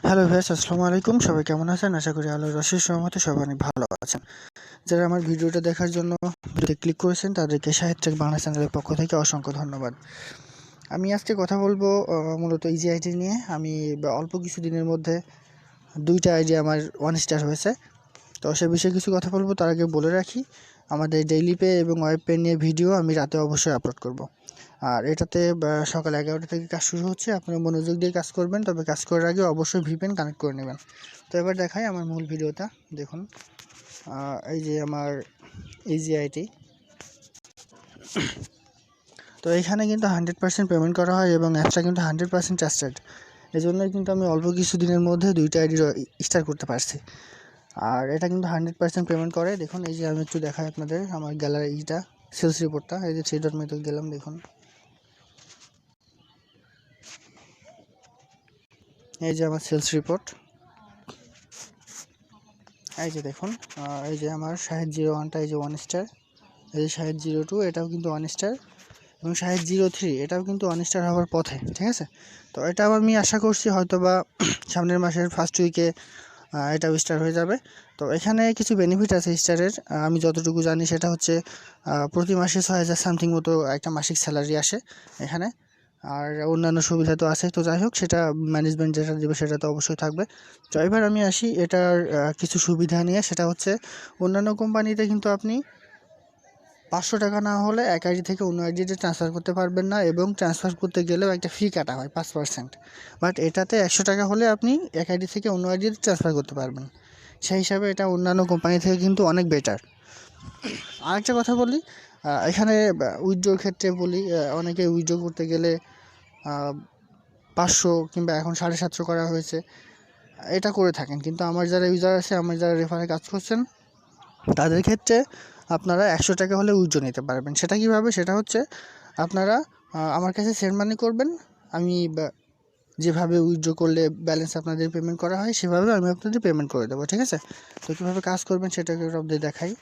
Hello viewers, আসসালামু আলাইকুম। সবাই কেমন আছেন? আশা করি আল্লাহর অশেষ রহমতে সবাই অনেক ভালো আছেন। যারা আমার ভিডিওটা দেখার জন্য ভিডিওতে ক্লিক করেছেন তাদেরকে সাহিত্যিক বাংলা চ্যানেলের পক্ষ থেকে অসংখ্য ধন্যবাদ। আমি আজকে কথা বলবো মূলত ইজি আইডি নিয়ে। আমি অল্প কিছু দিনের মধ্যে 2টা আইডি আমার 1 স্টার হয়েছে। তো সে বিষয়ে কিছু কথা বলবো। তার আগে বলে রাখি, আমাদের ডেইলি পে এবং ওয়েব পে নিয়ে ভিডিও আমি রাতে অবশ্যই আপলোড করব। আর এটাতে সকাল 11টা থেকে কাজ শুরু হচ্ছে। আপনারা মনোযোগ দিয়ে কাজ করবেন, তবে কাজ করার আগে অবশ্যই ভিপিএন কানেক্ট করে নেবেন। তো এবার দেখাই আমার মূল ভিডিওটা। দেখুন, এই যে আমার ইজি আইটি। তো এখানে কিন্তু 100% পেমেন্ট করা হয় এবং অ্যাপসটা কিন্তু 100% ট্রাস্টেড। এই জন্যই কিন্তু আমি অল্প কিছু দিনের মধ্যে 2টা আইডি স্টার্ট করতে পারছি। আর এটা কিন্তু 100% পেমেন্ট করে। দেখুন, এই যে আমি একটু দেখাই আপনাদের আমার গ্যালারিটা, সেলস রিপোর্টটা। এই যে 3 ডট মেথড গেলাম, দেখুন এই যে আমার সেলস রিপোর্ট। এই যে দেখুন, এই যে আমার শাহেদ 01টা, এই যে 1 স্টার। এই যে শাহেদ 02, এটাও কিন্তু 1 স্টার। এবং শাহেদ 03 এটাও কিন্তু 1 স্টার হওয়ার পথে, ঠিক আছে। তো এটা আমি আশা করছি হয়তো বা সামনের মাসের ফার্স্ট উইকে এটাও স্টার হয়ে যাবে। তো এখানে কিছু বেনিফিট আছে স্টারের। আমি যতটুকু জানি সেটা হচ্ছে প্রতি মাসে 6000 সামথিং মতো একটা মাসিক স্যালারি আসে এখানে। আর অন্যান্য সুবিধা তো আছে। তো যাই হোক, সেটা ম্যানেজমেন্ট যেটা দেবে সেটা তো অবশ্যই থাকবে। তো এবার আমি আসি এটার কিছু সুবিধা নিয়ে। সেটা হচ্ছে, অন্যান্য কোম্পানিতে কিন্তু আপনি 500 টাকা না হলে এক আইডি থেকে অন্য আইডিতে ট্রান্সফার করতে পারবেন না, এবং ট্রান্সফার করতে গেলেও একটা ফি কাটা হয় 5%। বাট এটাতে 100 টাকা হলে আপনি এক আইডি থেকে অন্য আইডিতে ট্রান্সফার করতে পারবেন। সেই হিসাবে এটা অন্যান্য কোম্পানি থেকে কিন্তু অনেক বেটার। আরেকটা কথা বলি, এখানে উইথড্রোর ক্ষেত্রে বলি, অনেকে উইথড্রো করতে গেলে 500 কিংবা এখন 750 করা হয়েছে, এটা করে থাকেন। কিন্তু আমার যারা ইউজার আছে, আমার যারা রেফারে কাজ করছেন, তাদের ক্ষেত্রে আপনারা 100 টাকা হলে উইথড্র নিতে পারবেন। সেটা কীভাবে? সেটা হচ্ছে, আপনারা আমার কাছে সেন্ড মানি করবেন। আমি যেভাবে উইথড্র করলে ব্যালেন্স আপনাদের পেমেন্ট করা হয় সেভাবে আমি আপনাদের পেমেন্ট করে দেবো, ঠিক আছে। তো কীভাবে কাজ করবেন সেটাকে আপনাদের দেখাই।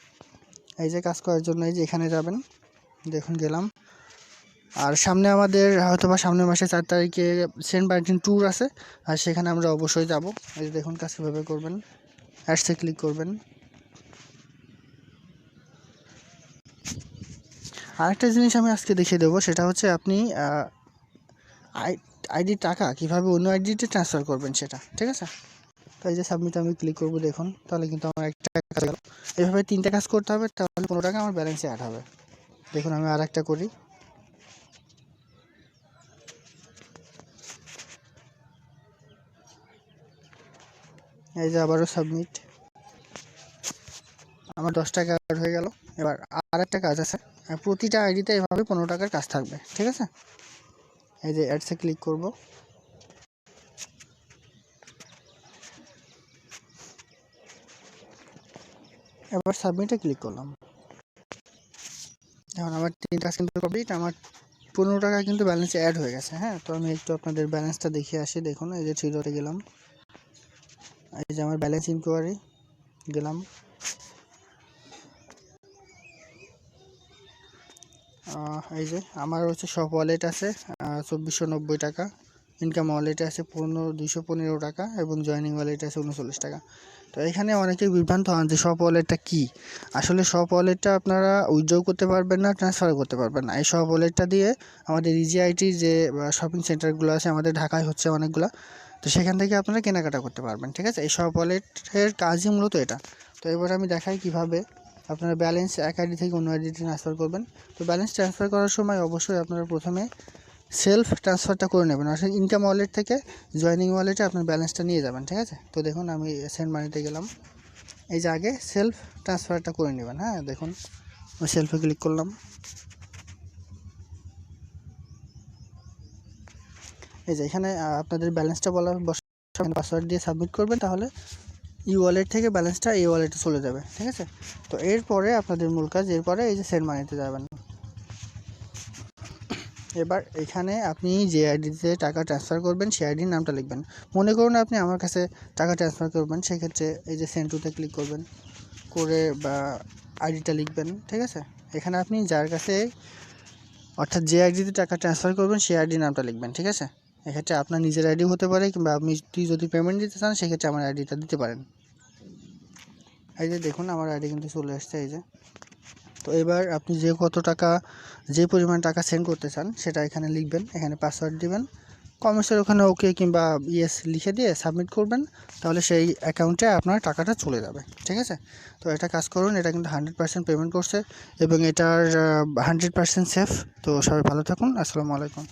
এই যে কাজ করার জন্য এই যে এখানে যাবেন, দেখুন গেলাম। আর সামনে আমাদের হয়তো বা সামনের মাসে 4 তারিখে সেন্ট মার্টিন ট্যুর আছে, আর সেখানে আমরা অবশ্যই যাব। এই যে দেখুন কাজ কীভাবে করবেন। অ্যাডসে ক্লিক করবেন। আরেকটা জিনিস আমি আজকে দেখিয়ে দেবো, সেটা হচ্ছে আপনি আইডির টাকা কীভাবে অন্য আইডিতে ট্রান্সফার করবেন সেটা, ঠিক আছে। তো এই যে সাবমিট আমি ক্লিক করবো, দেখুন তাহলে কিন্তু আমার একটা কাজ গেল। এভাবে 3টে কাজ করতে হবে, তাহলে 15 টাকা আমার ব্যালেন্সে অ্যাড হবে। দেখুন আমি আর একটা করি। এই যে আবারও সাবমিট, আমার 10 টাকা অ্যাড হয়ে গেল। এবার আর একটা কাজ আছে, প্রতিটা আইডিতে এভাবে 15 টাকার কাজ থাকবে, ঠিক আছে। এই যে অ্যাডসে ক্লিক করব। এবার সাবমিটে ক্লিক করলাম। এখন আমার 3 কাজ কিন্তু কমপ্লিট। আমার 15 টাকা কিন্তু ব্যালেন্সে অ্যাড হয়ে গেছে। হ্যাঁ, তো আমি একটু আপনাদের ব্যালেন্সটা দেখিয়ে আসি। দেখুন এই যে 3 ডটে গেলাম, এই যে আমার ব্যালেন্স ইনকোয়ারি গেলাম। এই যে আমার হচ্ছে সব ওয়ালেট আছে 2490 টাকা, ইনকাম ওয়ালেটে আছে 215 টাকা, এবং জয়েনিং ওয়ালেটে আছে 39 টাকা। তো এখানে অনেকে বিভ্রান্ত হন যে সব ওয়ালেটটা কী। আসলে সব ওয়ালেটটা আপনারা উইথড্র করতে পারবেন না, ট্রান্সফার করতে পারবেন না। এই সব ওয়ালেটটা দিয়ে আমাদের ইজি আইটি যে শপিং সেন্টারগুলো আছে আমাদের ঢাকায় হচ্ছে অনেকগুলো, তো সেখান থেকে আপনারা কেনাকাটা করতে পারবেন, ঠিক আছে। এই সব ওয়ালেটের কাজই মূলত এটা। তো এবার আমি দেখাই কিভাবে আপনারা ব্যালেন্স এক আইডি থেকে অন্য আইডিতে ট্রান্সফার করবেন। তো ব্যালেন্স ট্রান্সফার করার সময় অবশ্যই আপনারা প্রথমে সেলফ ট্রান্সফারটা করে নেবেন, অর্থাৎ ইনকাম ওয়ালেট থেকে জয়েনিং ওয়ালেটে আপনার ব্যালেন্সটা নিয়ে যাবেন, ঠিক আছে। তো দেখুন আমি সেন্ড মানিতে গেলাম। এই যে আগে সেলফ ট্রান্সফারটা করে নেবেন। হ্যাঁ, দেখুন আমি সেলফে ক্লিক করলাম। এই যে এখানে আপনাদের ব্যালেন্সটা পাসওয়ার্ড দিয়ে সাবমিট করবেন, তাহলে ই ওয়ালেট থেকে ব্যালেন্সটা এই ওয়ালেটে চলে যাবে, ঠিক আছে। তো এরপরে আপনাদের মূল কাজ, এরপরে এই যে সেন্ড মানিতে যাবেন। এবার এখানে আপনি যে আইডিতে টাকা ট্রান্সফার করবেন সেই আইডির নামটা লিখবেন। মনে করুন আপনি আমার কাছে টাকা ট্রান্সফার করবেন, সেক্ষেত্রে এই যে সেন্ড টুতে ক্লিক করবেন, করে বা আইডিটা লিখবেন, ঠিক আছে। এখানে আপনি যার কাছে, অর্থাৎ যে আইডিতে টাকা ট্রান্সফার করবেন সেই আইডির নামটা লিখবেন, ঠিক আছে। এক্ষেত্রে আপনার নিজের আইডি হতে পারে, কিংবা আপনি যদি পেমেন্ট দিতে চান সেক্ষেত্রে আমার আইডিটা দিতে পারেন। এই যে দেখুন আমার আইডি কিন্তু চলে আসছে এই যে। তো এবার আপনি যে পরিমাণ টাকা সেন্ড করতে চান সেটা এখানে লিখবেন, এখানে পাসওয়ার্ড দিবেন, কমার্সের ওখানে ওকে কিংবা ইয়েস লিখে দিয়ে সাবমিট করবেন, তাহলে সেই অ্যাকাউন্টে আপনার টাকাটা চলে যাবে। ঠিক আছে, তো এটা কাজ করুন, এটা কিন্তু 100% পেমেন্ট করছে এবং এটার 100% সেফ। তো সবাই ভালো থাকুন, আসসালামু আলাইকুম।